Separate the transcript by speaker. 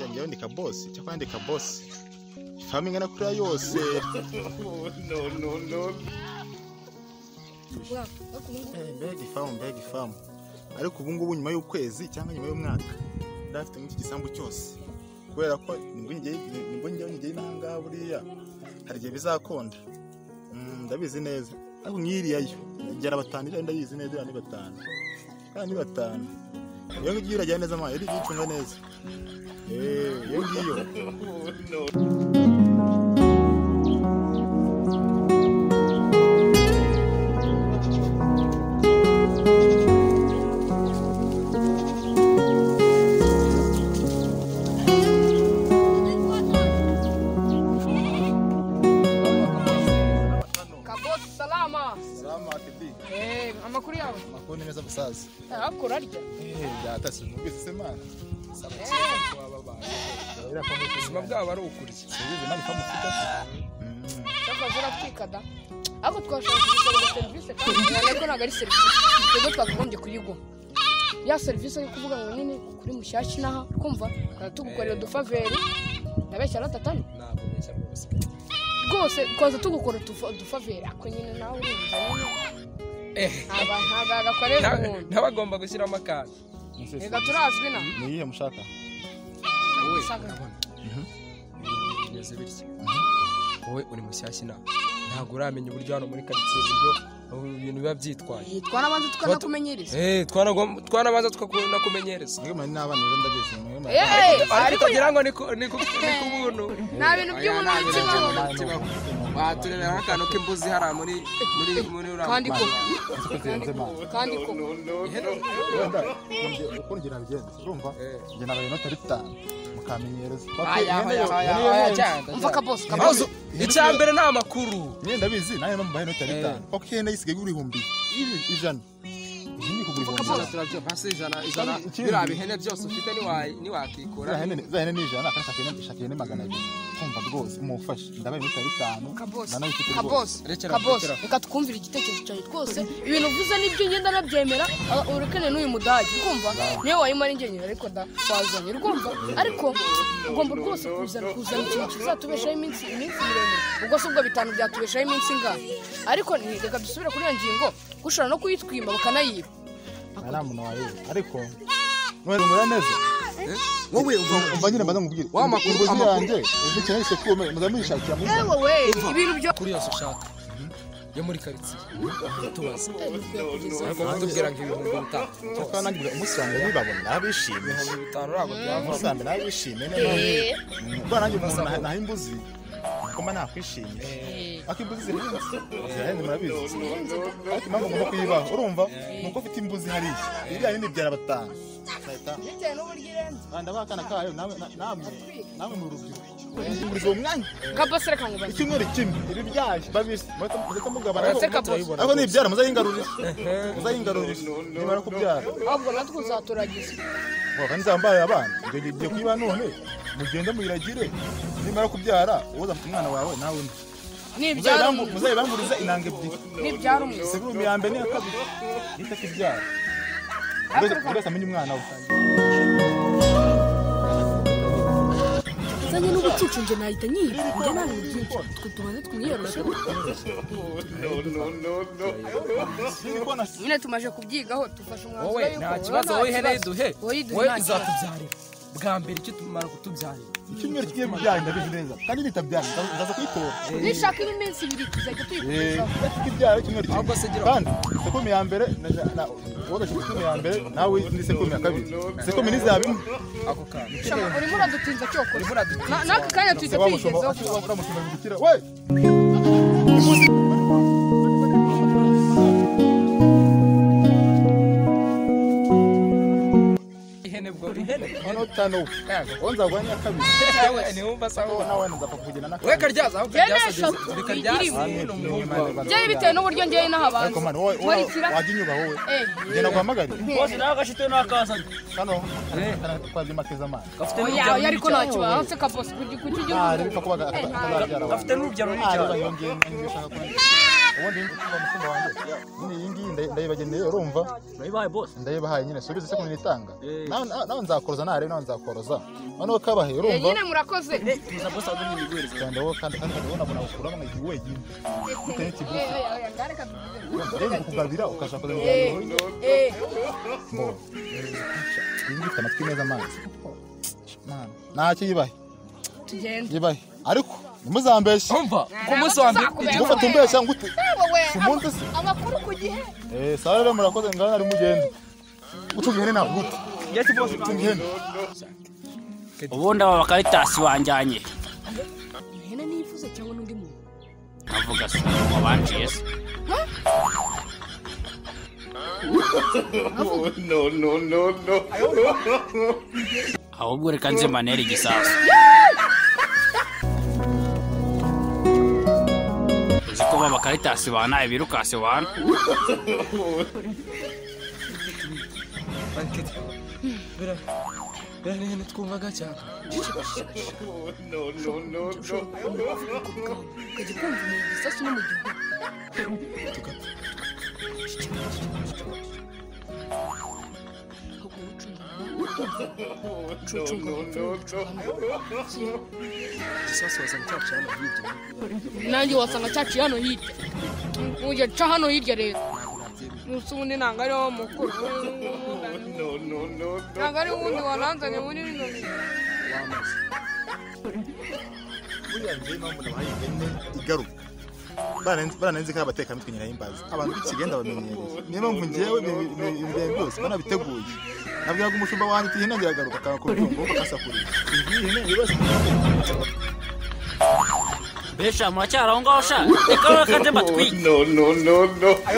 Speaker 1: Njyewe ndika boss cyangwa ndika boss ifamu ingana kuri yose. No. Beg ifamu ariko ubu ngubu nyuma y'ukwezi cyangwa nyuma y'umwaka ndafite nk'iki gisambu cyose kubera ko nibwo njyewe nanga buriya hari igihe bizakonda ndabizi neza ariko nkiriyayo ngera batanira ndayizi neza ni batanu kandi batanu iyo ngiye irajya neza amaye iri gicunga neza iyo ngiyo
Speaker 2: amakuru yawe
Speaker 1: makuru neza busaza
Speaker 2: akora arya
Speaker 1: byatase mubise semana
Speaker 3: ubuzima bwabo ari ukuri
Speaker 1: sibize nani kamufita
Speaker 2: cyakazura kwikada ako twashaka gukora service kandi ariko ntago ari service twebwe twagombye kuyigo ya service yo kuvuga ngo nini kuri mushyashyi naha kumva tugukorera dufaveri nabeshya ratatani
Speaker 3: ntabwo besha
Speaker 2: rwose kwaza tugukora dufaveri ako nyine nawe urumva ntabwo agakorera umuntu
Speaker 3: ntabagomba gushyiramo akantu
Speaker 2: reka turazwi na
Speaker 1: niyihe mushaka
Speaker 3: wowe urabona bimeze bityo wowe uri mushyashyi nawe ntabwo uramenya uburyo hano muri karitsiye uburyo ibintu biba byitwaye
Speaker 2: twanabanza tukanakumenyereza
Speaker 3: twanabanza tukakumenyereza
Speaker 1: mwema n'abana rero ndabizi mwema
Speaker 3: ariko kugira ngo ni ku buntu
Speaker 2: nta bintu by'umuntu
Speaker 3: kibaho baturebera nk'akantu k'imbuzi hariya muri
Speaker 2: kandi ko
Speaker 1: uko ngira bigenze urumva nge nabaye inota 5 mukamenyereza
Speaker 2: umva kaboss
Speaker 3: icya mbere ni amakuru
Speaker 1: nyine ndabizi nawe no mbaye inota 5 kuko ihene yisigaye uri 100 Ini kugura
Speaker 3: turabyo pasi ijana birabe ihene byose ufite niwakikora
Speaker 1: zahene ni ijana kandi shakene 200 kumva rwose umufashe ndabaye inota 5
Speaker 2: kaboss reka twumvire igitekerezo cyawe twose ibintu uvuze nibyo ngenda nabyemera urekene n'uyu mudage kumva niyo wayimara ingenyera ariko da wazanye urumva ariko ugomba rwose kuzana ikintu kizatubeshaho iminsi miremire ubwo se ubwo bitanu byatubeshaho iminsi ingana ariko reka dusubire kuri iyo ngingo gushobora no kuyitwima bakanayiba
Speaker 1: aramuntu wawe ariko mwere neza
Speaker 3: wowe
Speaker 1: umva nyine mbaza mubwire amakuru yanjye ikintu cyose kume muzamwishakira muri
Speaker 2: wowe ibintu byo
Speaker 3: kuri yose ushaka yo muri karitsiye tubaza ariko batubwira ngo ibihumbi 5
Speaker 1: kuko nangira umusanga nibabona nabishimye
Speaker 3: 5 ntabwo
Speaker 1: umusanga nabishimye none kuko nanjye umuntu naho imbuzi koma nakwishimye akimbuzi zirahende murabizi ariko impamvu ngomba kuyibaho urumva nuko ufite imbuzi hariya iriya yindi byara batanu
Speaker 2: bitewe n'uburyo irenze
Speaker 1: ndabakana kayo namwe mu rubyiruko muri zo mwanya
Speaker 2: kaboss reka ngubaze
Speaker 1: icyumweru kimwe ibi byaje babise muze mugabana ariko ni ibyara muzayingarurira nimara kubyara
Speaker 2: ahubwo natwe uzaturagiza
Speaker 1: nzambaye abana ngiye kwiba none mugende muyiragire nimara kubyara uza mfite umwana wawe nawe muzayibanguriza inanga ebyiri
Speaker 2: nibyara umwe
Speaker 1: seguru ya mbere n'iya kabiri itaka ibyara buri amenye umwana we
Speaker 2: zanye n'ubucucu nje nahita nyiba njye nta bintu byinshi twe tubanze twiyoroshye nyine tumaje kubyigaho dufashe umwanzuro
Speaker 3: wowe nta kibazo wowe ihene yiduhe wowe izatubyarira bwa mbere icyo tumara kutubyarira
Speaker 1: icyumweru kigiye kubyara ndabizi neza kandi nitabyara ndaza kuyitora
Speaker 2: nishaka iminsi 2 tuzajya tuyikuzaho
Speaker 1: ibyara icyumweru kandi sekumi ya mbere wowe sekumi ya mbere nawe ni sekumi ya kabiri sekumi nizabimwe
Speaker 3: ako kana
Speaker 2: urimo uradutinza cyokora naka kanya twite kwigezaho
Speaker 1: uramushima bigikira we Ono tano onza gwanya kabiri
Speaker 3: wewe ni umva sawa
Speaker 1: nawe ndapfa kugena na
Speaker 3: we karyaza aho karyaza
Speaker 2: byari bitewe n'uburyo ngiye nahabanza
Speaker 1: ariko man waginyuba wowe ngena guhamagara
Speaker 4: bose nawe gashite nakazanye
Speaker 1: kano kwazi makeza man
Speaker 4: gafite
Speaker 2: n'ubyaro ariko ntacyo bafite kaboss kukigira
Speaker 1: bipfa kubaga
Speaker 4: gafite n'ubyaro n'icyo
Speaker 1: ubundi kuva mushumba wanjye nyine iyi ngiyi ndayibageneye urumva
Speaker 4: Urayibaye boss.
Speaker 1: ndayibahaye nyine subize se kuntu nitanga nawe nzakoroza nawe nzakoroza noneho kabahe urumva
Speaker 2: nyine murakoze
Speaker 4: Tuza boss abandi n'ibigwiriza.
Speaker 1: kandi wowe kandi ubona nakuramo nkagiye wenyine uteye kibuga
Speaker 2: ngareka tuvuge
Speaker 1: rero kugabira ukashaka ngo ngifite amatwi meza amazi ntacyo yibahe
Speaker 2: tugende
Speaker 1: yibahe ariko nimuzambeshye
Speaker 3: umva ku munsi wa mbere
Speaker 1: ngufata umbeshya ngute
Speaker 2: wowe
Speaker 1: umunsi se
Speaker 2: amakuru ku gihe
Speaker 1: sawa rero murakoze ngana ari mugende ucunga ihene nawe gute
Speaker 4: Yes boss.
Speaker 1: ucunga ihene
Speaker 4: Ubundi aba bakaritasi wanjanye.
Speaker 2: ihene nifuze cyangwa n'undi muntu
Speaker 4: Avuga se wabanjiye se. Ahubwo reka nze manere igisasu. Uzi ko baba bakaritasi banaye birukase wana.
Speaker 3: bira n'ihene twumvaga cyane
Speaker 2: ukajya kumva mu gisasu no mu gihugu
Speaker 3: igisasu wasanga cyacu hano hirya
Speaker 2: nanjye wasanga cyaciye hano hirya ujya ca hano hirya rero nusa ubundi ntabwo ari wo mukuru ntabwo ari uwundi wananzanye muri bino bintu
Speaker 1: buriya njyewe impamvu nabahaye ihene igaruka baranenze ko abatekamitwe nyirahimbaza abantu b'ikigenda bamenyereye niyo mpamvu njyewe ibintu byose banabiteguye nabwiraga umushumba wanjye ati ihene iragaruka akakora ibyungo bakasakurira iyi hene ibibazo
Speaker 4: Besha muracyari aho ngaho sha. Reka reka nze mbatwike.